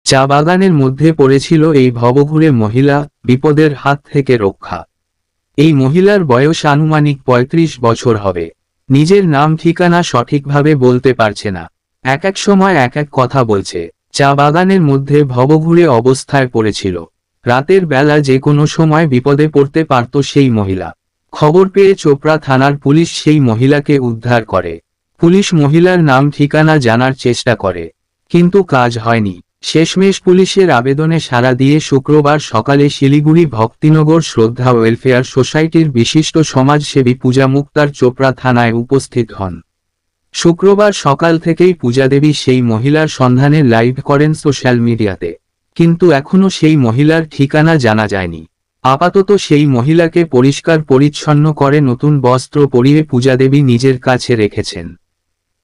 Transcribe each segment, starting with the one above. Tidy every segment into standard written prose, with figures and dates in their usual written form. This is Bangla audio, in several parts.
চা বাগানের মধ্যে পড়েছিল এই ভবঘুরে মহিলা, বিপদের হাত থেকে রক্ষা। এই মহিলার বয়স আনুমানিক ৩৫ বছর হবে। নিজের নাম ঠিকানা সঠিকভাবে বলতে পারছে না, এক এক সময় এক এক কথা বলছে। চা বাগানের মধ্যে ভবঘুরে অবস্থায় পড়েছিল। রাতের বেলা যে কোনো সময় বিপদে পড়তে পারত সেই মহিলা। খবর পেয়ে চোপড়া থানার পুলিশ সেই মহিলাকে উদ্ধার করে। পুলিশ মহিলার নাম ঠিকানা জানার চেষ্টা করে, কিন্তু কাজ হয়নি। শেষমেশ পুলিশের আবেদনে সাড়া দিয়ে শুক্রবার সকালে শিলিগুড়ি ভক্তিনগর শ্রদ্ধা ওয়েলফেয়ার সোসাইটির বিশিষ্ট সমাজসেবী পূজা মুক্তার চোপড়া থানায় উপস্থিত হন। শুক্রবার সকাল থেকেই পূজা দেবী সেই মহিলার সন্ধানে লাইভ করেন সোশ্যাল মিডিয়াতে, কিন্তু এখনও সেই মহিলার ঠিকানা জানা যায়নি। আপাতত সেই মহিলাকে পরিষ্কার পরিচ্ছন্ন করে নতুন বস্ত্র পরিয়ে পূজা দেবী নিজের কাছে রেখেছেন।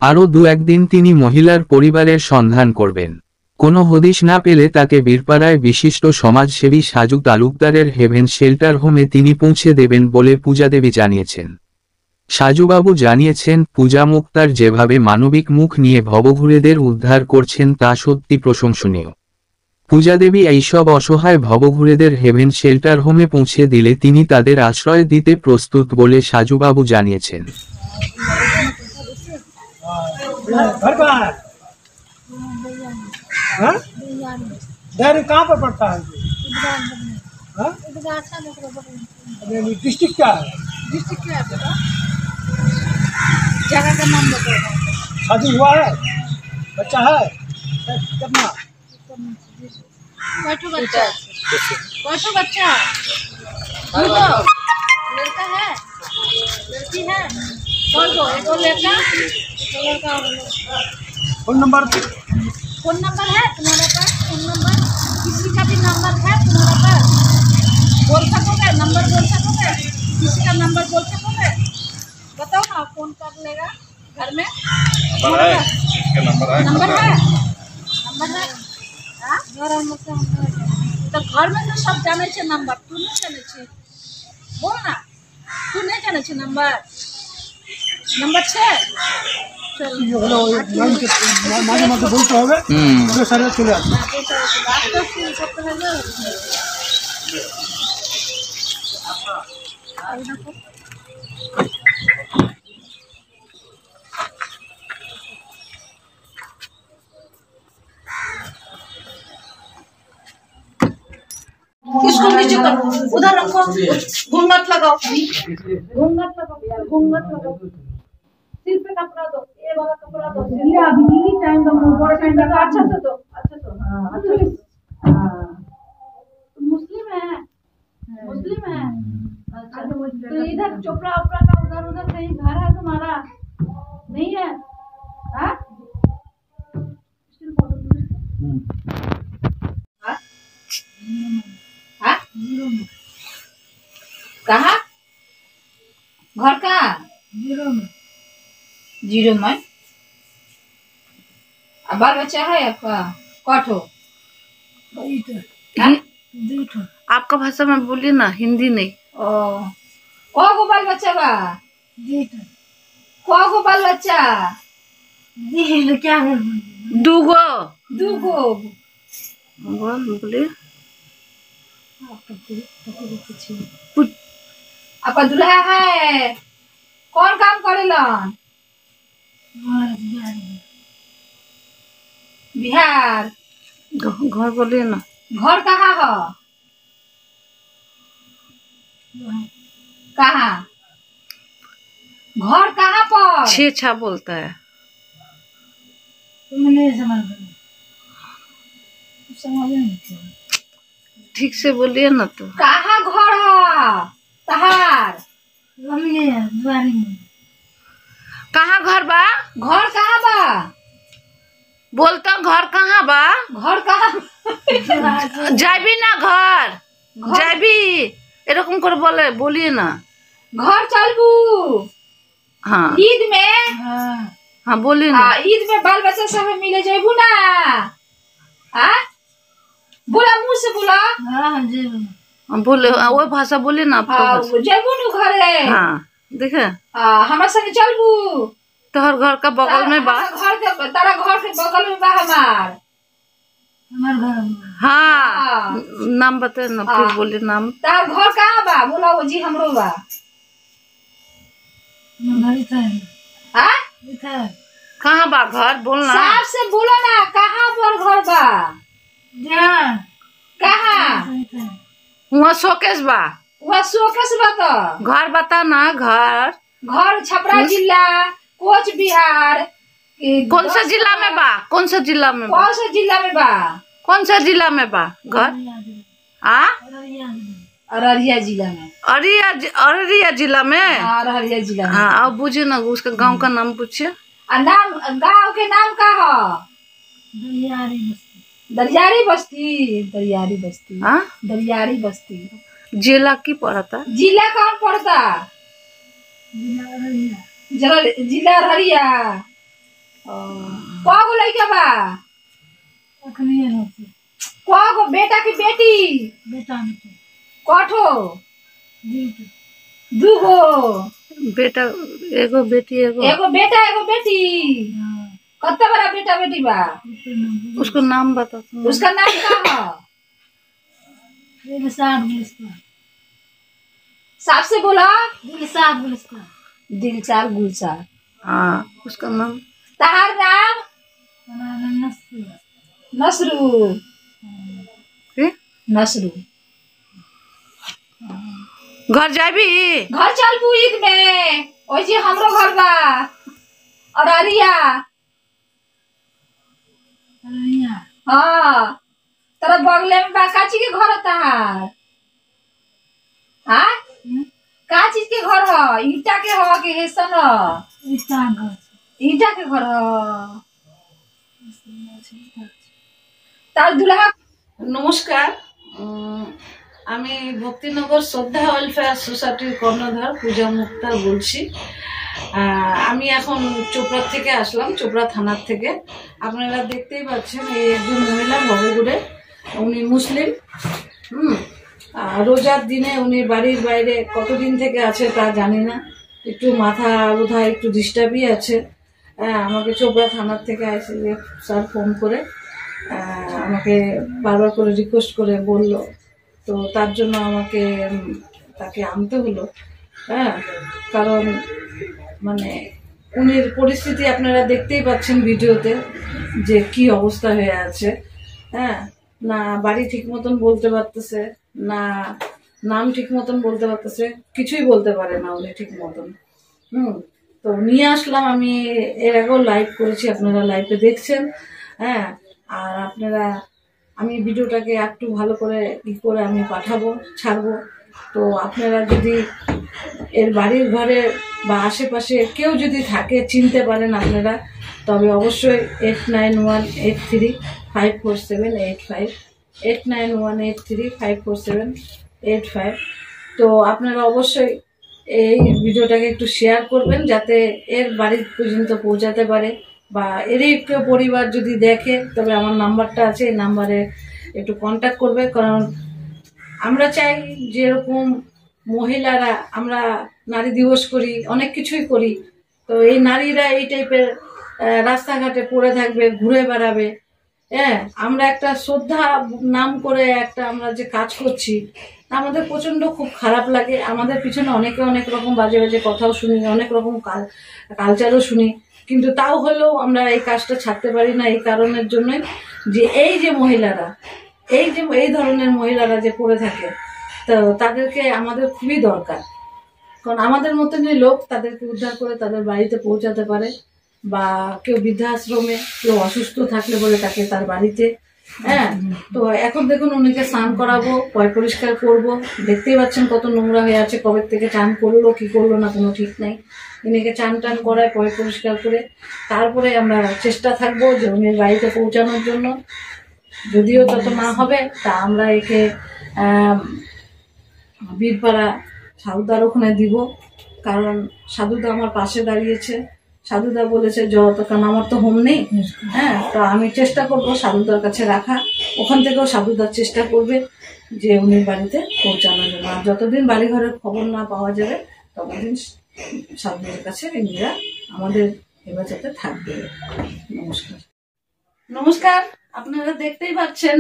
আরও ২-১ দিন তিনি মহিলার পরিবারের সন্ধান করবেন। কোনো হদিশ না পেলে তাকে বীরপাড়ায় বিশিষ্ট সমাজসেবী সাজু তালুকদারের হেভেন শেল্টার হোমে তিনি পৌঁছে দেবেন বলে পূজা দেবী জানিয়েছেন। সাজুবাবু জানিয়েছেন, পূজা মুক্তার যেভাবে মানবিক মুখ নিয়ে ভবঘুরেদের উদ্ধার করছেন তা সত্যি প্রশংসনীয়। পূজা দেবী এইসব অসহায় ভবঘুরেদের হেভেন শেল্টার হোমে পৌঁছে দিলে তিনি তাদের আশ্রয় দিতে প্রস্তুত বলে সাজুবাবু জানিয়েছেন। कहाँ पर पड़ता है? डिस्ट्रिक्ट क्या है? डिस्ट्रिक्ट क्या है बेटा? जगह का नाम बताओ। शादी हुआ है? बच्चा है? कितना? बैठो बच्चा। बैठो बच्चा। बोलो, लड़का है? लड़की है? कौन को? एक और लड़का? एक और लड़का। फोन नंबर है तुम्हारे पास? फोन नंबर किसी का भी नंबर है तुम्हारे पास? बोल सकोगे? नंबर बोल सकोगे? किसी का नंबर बोल सकोगे? बताओ ना, फोन कर लेगा घर में। नंबर है? नंबर है? नंबर है? हाँ? तो घर में तो सब जाने छे नंबर, तू नहीं जाने छे? बोल ना, तू नहीं जाने छे नंबर? नंबर 6 माঝে মাঝে বলতে হবে, সারা চলে আসবে। इसको नीचे करो, उधर रखो, घूंघट लगाओ, घूंघट लगाओ, घूंघट लगाओ, सिर पे कपड़ा दो, ये वाला कपड़ा दो, ये अभी नहीं टाइम दो, बड़ा टाइम दो, अच्छा से दो, अच्छा से, हाँ, अच्छा से, हाँ, मुस्लिम है, मुस्लिम है, अच्छा, तो इधर चोपड़ा उपड़ा का उधर कहीं घर है तुम्हारा? नहीं है, हाँ? कहाँ? घर का? जीरो में। अब बाल बच्चा है आपका? कठो? आपका भाषा में बोलिए ना, हिंदी नहीं। ओ, को बाल बच्चा बा? को बाल बच्चा? क्या दूगो दूगो। बोलिए। आपका दूल्हा है? कौन काम करेला? बिहार। घर बोलिए ना। घर कहाँ है? कहाँ? घर कहाँ पर? छेछा बोलता है। ठीक से बोलिए ना तो। कहाँ घर है तहार? कहाँ घर बा? घर कहाँ बा? बोलता घर कहाँ बा? घर कहाँ? जाबी ना घर जाबी এরকম করে বলে, बोलिए ना। घर चलबू? हाँ ईद में? हाँ बोलिए ना। ईद में बाल बच्चा सब मिले जाबू ना? हाँ बोला, मुँह से बोला। बोले वो भाषा बोलिए ना आपका भाषा। जाबू नु घरे? हाँ देखे हमारे संगे चलबू? तोहर घर का बगल में बा। घर के तारा घर के बगल में बा हमार। हाँ नाम बता ना, फिर बोले नाम। तार घर कहाँ बा? बोला वो जी हमरो बा। हाँ? कहाँ बा घर बोलना। साफ से बोलो ना, कहाँ पर घर बा? कहाँ? वहाँ शोकेस बा। वह शोकेस बा तो घर बता ना। घर घर छपरा जिला, कोच बिहार। कौन सा जिला में बा? कौन सा जिला में बा? कौन सा जिला में बा? कौन सा जिला में बा घर? आ अररिया जिला में। अररिया जिला में। हाँ, अररिया जिला में। हाँ अब पूछिए ना, उसका गांव का नाम पूछिए। नाम गाँव के नाम का है? दरियारी बस्ती। दरियारी बस्ती। हाँ दरियारी बस्ती। जिला की पड़ा था? जिला कौन पड़ता? जिला अररिया। कौगो लड़का बा? कौगो बेटा की बेटी? कठो? दूगो बेटा एगो बेटी एगो बेटा एगो बेटी। कितना बड़ा बेटा बेटी बा? उसको नाम बता। उसका नाम क्या है? साफ से बोला। दिलसार गुलसार। हाँ उसका नाम। तहार नाम? नसरू। नसरू। घर जाबी? घर चल ईद में। ओई जी हमरो घर बा अररिया। हाँ तेरा बगले में बा। का चीज के घर होता है? हाँ का चीज के घर है? ईटा के हो कि हेसन है? ईटा के घर है। तार दुल्हा। নমস্কার, আমি ভক্তিনগর শ্রদ্ধা ওয়েলফেয়ার সোসাইটির কর্ণধার পূজা মুক্তার বলছি। আমি এখন চোপড়া থেকে আসলাম, চোপড়া থানার থেকে। আপনারা দেখতেই পাচ্ছেন এই একজন মহিলা ভবঘুরে, উনি মুসলিম। রোজার দিনে উনি বাড়ির বাইরে কতদিন থেকে আছে তা জানি না, একটু মাথা বোধহয় একটু ডিস্টার্বই আছে। আমাকে চোপড়া থানার থেকে আসে স্যার ফোন করে আমাকে বারবার করে রিকোয়েস্ট করে বলল, তো তার জন্য আমাকে তাকে আনতে হলো। কারণ মানে উনির পরিস্থিতি আপনারা দেখতেই পাচ্ছেন ভিডিওতে যে কি অবস্থা হয়ে আছে। না বাড়ি ঠিক মতন বলতে পারতেছে, না নাম ঠিক মতন বলতে পারতেছে, কিছুই বলতে পারে না উনি ঠিক মতন। তো নিয়ে আসলাম আমি। এর আগেও লাইভ করেছি, আপনারা লাইভে দেখছেন। আর আপনারা, আমি ভিডিওটাকে একটু ভালো করে আমি পাঠাবো, ছাড়বো। তো আপনারা যদি এর বাড়ির ঘরে বা আশেপাশে কেউ যদি থাকে, চিনতে পারেন আপনারা, তবে অবশ্যই 8918354785 8918354785। তো আপনারা অবশ্যই এই ভিডিওটাকে একটু শেয়ার করবেন, যাতে এর বাড়ি পর্যন্ত পৌঁছাতে পারে। বা এরই কেউ পরিবার যদি দেখে, তবে আমার নাম্বারটা আছে, এই নাম্বারে একটু কন্ট্যাক্ট করবে। কারণ আমরা চাই যেরকম মহিলারা, আমরা নারী দিবস করি, অনেক কিছুই করি, তো এই নারীরা এই টাইপের রাস্তাঘাটে পড়ে থাকবে, ঘুরে বেড়াবে। আমরা একটা শ্রদ্ধা নাম করে একটা আমরা যে কাজ করছি, আমাদের প্রচন্ড খুব খারাপ লাগে। আমাদের পিছনে অনেকে অনেক রকম বাজে বাজে কথাও শুনি, অনেক রকম কালচারও শুনি, কিন্তু তাও হলেও আমরা এই কাজটা ছাড়তে পারি না। এই কারণের জন্যই যে এই যে মহিলারা, এই ধরনের মহিলারা যে পড়ে থাকে, তো তাদেরকে আমাদের খুবই দরকার। কারণ আমাদের মতনই লোক তাদেরকে উদ্ধার করে তাদের বাড়িতে পৌঁছাতে পারে। বা কেউ বৃদ্ধাশ্রমে, কেউ অসুস্থ থাকলে বলে তাকে তার বাড়িতে। তো এখন দেখুন উনিকে স্নান করাবো, পয় পরিষ্কার করবো। দেখতেই পাচ্ছেন কত নোংরা হয়ে আছে, কবে থেকে চান করলো কি করলো না কোনো ঠিক নাই। উনিকে চান টান করায়, পয় পরিষ্কার করে তারপরে আমরা চেষ্টা থাকবো যে উনির বাড়িতে পৌঁছানোর জন্য। যদিও তত না হবে, তা আমরা একে বীরপাড়া সাধুদার ওখানে দিব। কারণ সাধুদা আমার পাশে দাঁড়িয়েছে, সাধুদা বলেছে যতক্ষণ আমার তো হোম নেই, তো আমি চেষ্টা করব সাধুদার কাছে রাখা। ওখান থেকেও সাধুদার চেষ্টা করবে যে উনির বাড়িতে পৌঁছানোর জন্য। আর যতদিন বাড়ি ঘরের খবর না পাওয়া যাবে, ততদিন সাধুদের কাছে এরা আমাদের হেফাজতে থাকবে। নমস্কার। নমস্কার, আপনারা দেখতেই পাচ্ছেন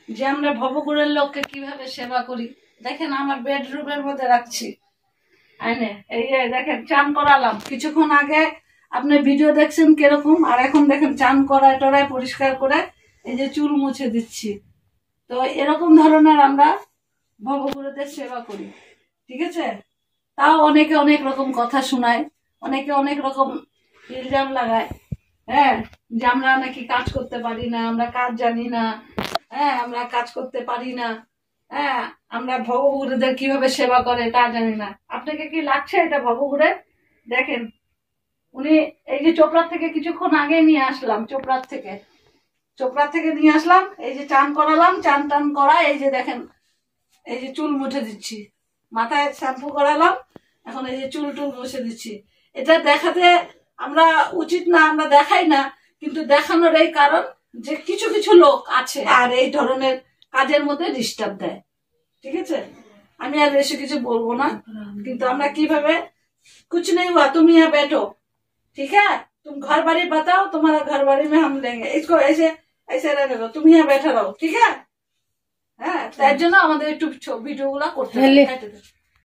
যে আমরা ভবঘুরের লোককে কিভাবে সেবা করি। দেখেন আমার বেডরুমের মধ্যে রাখছি আইনে, এই যে দেখেন চান করালাম কিছুক্ষণ আগে, আপনি ভিডিও দেখছেন কিরকম, আর এখন দেখেন চান করায় টরায় পরিষ্কার করে এই যে চুল মুছে দিচ্ছি। তো এরকম ধরনের আমরা ভবঘুরেদের সেবা করি, ঠিক আছে। তাও অনেকে অনেক রকম কথা শোনায়, অনেকে অনেক রকম ইলজাম লাগায়, হ্যাঁ, যে আমরা নাকি কাজ করতে পারি না, আমরা কাজ জানি না, হ্যাঁ, আমরা কাজ করতে পারি না, হ্যাঁ, আমরা ভবঘুরেদের কিভাবে সেবা করে তা জানি না। আপনাকে কি লাগছে এটা ভবঘুরে? দেখেন উনি এই যে চোপড়ার থেকে কিছুক্ষণ আগে নিয়ে আসলাম, চোপড়ার থেকে নিয়ে আসলাম, এই যে চান করালাম, চান টান করা, এই যে দেখেন এই যে চুল মুছে দিচ্ছি, মাথায় শ্যাম্পু করালাম, এখন এই যে চুল টুল মুছে দিচ্ছি। এটা দেখাতে আমরা উচিত না, আমরা দেখাই না, কিন্তু দেখানোর এই কারণ যে কিছু কিছু লোক আছে আর এই ধরনের কাজের মধ্যে ডিস্টার্ব দেয়, ঠিক আছে। আমি আর বেশি কিছু বলবো না, কিন্তু আমরা কিভাবে कुछ नहीं हुआ, तुम यहाँ बैठो, ठीक है, तुम घर बारी बताओ, तुम्हारा घर बारी में हम लेंगे, इसको ऐसे ऐसे रहने दो, तुम यहाँ बैठा रहो, ठीक है। হ্যাঁ, তার জন্য আমাদের একটু ভিডিও গুলা করতে হবে।